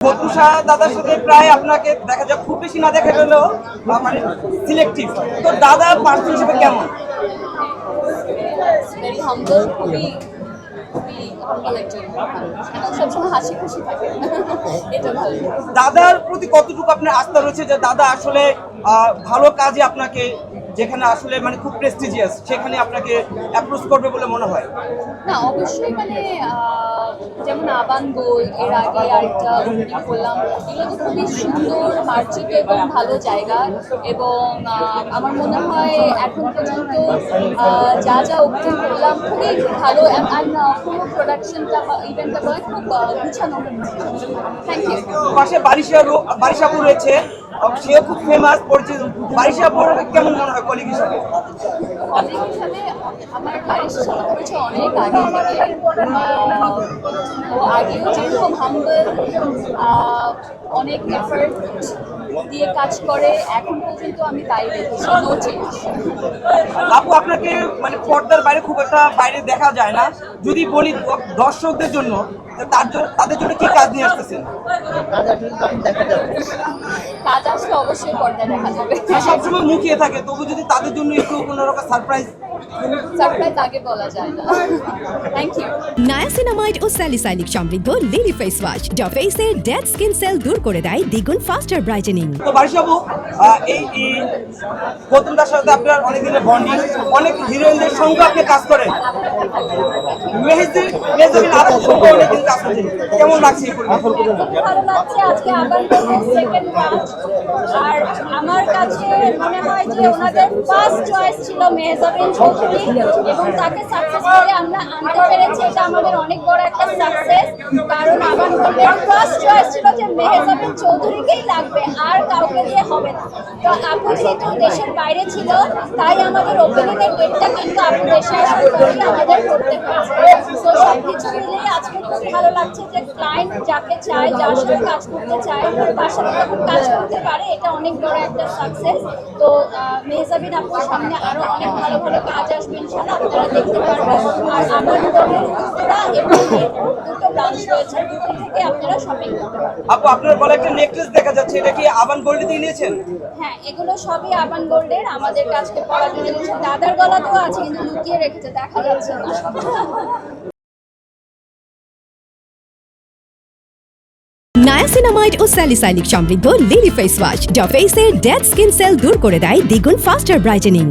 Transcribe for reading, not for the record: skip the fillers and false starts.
বতুষা দাদার সাথে প্রায় আপনাকে দেখা যায় খুব বেশি না দেখা গেলেও মানে সিলেক্টিভ। তো দাদা পার্সন হিসেবে কেমন? ভেরি হাম্বল, খুবই খুবই হাম্বল একজন মানুষ। এবং সবসময় হাসি খুশি থাকে, এটা ভালো। দাদার প্রতি কতটুকু আপনার আস্থা রয়েছে যে দাদা আসলে ভালো কাজে আপনাকে যেখানে আসলে মানে খুব প্রেস্টিজিয়াস সেখানে আপনাকে অ্যাপ্রোচ করবে বলে মনে হয়? না, অবশ্যই মানে যেমন আবান গোল, এর আগে আরেকটা ওপেনিং করলাম, এগুলো তো খুবই সুন্দর মার্জিত এবং ভালো জায়গা। এবং আমার মনে হয় এখন পর্যন্ত যা যা ওপেনিং করলাম খুবই ভালো। পুরো প্রোডাকশনটা বা ইভেন্টটা বলে খুব গুছানো। Thank you. পাশে বারিশাপুর রয়েছে, সেও খুব ফেমাস পরিচিত। বারিশাপুর কেমন মনে হয় কলিগ হিসাবে? কলিগ হিসাবে আমার বাড়ির সাথে পড়েছে অনেক আগে থেকে। ও আগেও যেরকম হাম্বল, অনেক এফার্ট দিয়ে কাজ করে, এখন পর্যন্ত আমি তাই দেখেছি, নো চেঞ্জ। আপু আপনাকে মানে পর্দার বাইরে খুব একটা বাইরে দেখা যায় না, যদি বলি দর্শকদের জন্য তাদের জন্য কি কাজ নিয়ে আসতেছেন? কাজ আসলে অবশ্যই পর্দায় দেখা যাবে। সবসময় মুখিয়ে থাকে, তবু যদি তাদের জন্য একটু কোনো রকম সারপ্রাইজ আগে বলা যায় না। Thank you. নায়াসিনামাইড ও স্যালিসাইলিক সমৃদ্ধ লিলি ফেস ওয়াশ যা ফেসের ডেড স্কিন সেল দূর করে দেয় দ্বিগুণ ফাস্টার ব্রাইটেনিং। তো বারিশাবু, এই গৌতমদার সাথে আপনার অনেকদিনের বন্ডিং, অনেক হিরোইনদের সঙ্গে আপনি কাজ করেন, মেহেজাবিন আপুর সঙ্গে অনেকদিন কাজ করছেন, কেমন লাগছে? ভালো লাগছে। আজকে আবার সেকেন্ড কাজ, আর আমার কাছে মনে হয় যে ওনাদের ফার্স্ট চয়েস ছিল মেহজাবিন চৌধুরী, এবং তাকে সাকসেস করে আমরা আনতে পেরেছি, এটা আমাদের অনেক বড় একটা সাকসেস। কারণ আমার ফার্স্ট চয়েস ছিল যে মেহজাবিন চৌধুরীকেই লাগবে, আর কাউকে দিয়ে হবে না। তো আপু যেহেতু দেশের বাইরে ছিল, তাই আমাদের ওপেনিং এর ডেটটা কিন্তু আপু দেশে আসার পরই আমাদের করতে হয়েছে। তো সবকিছু মিলিয়ে আজকে খুব ভালো লাগছে যে ক্লায়েন্ট যাকে চায়, যার সাথে কাজ করতে চায়, তার সাথে যখন কাজ করতে পারে, এটা অনেক বড় একটা সাকসেস। তো মেহজাবিন আপুর সামনে আরো অনেক ভালো ভালো কাজ আসবে ইনশাআল্লাহ, আপনারা দেখতে পারবেন। আর আমার উত্তরা এবং দুটো ব্রাঞ্চ রয়েছে, দুটো থেকে আপনারা শপিং করতে পারবেন। আপু আপনার বলে একটা নেকলেস দেখা যাচ্ছে, এটা কি আবান গোল্ড থেকে নিয়েছেন? হ্যাঁ, এগুলো সবই আবান গোল্ডের। আমাদের কাছে পরার জন্য দাদার গলাতেও আছে, কিন্তু লুকিয়ে রেখেছে, দেখা যাচ্ছে না। নায়াসিনামাইড ও স্যালিসাইলিক সমৃদ্ধ লিলি ফেস ওয়াশ যা ফেসের ডেড স্কিন সেল দূর করে দেয় দ্বিগুণ ফাস্টার ব্রাইটেনিং।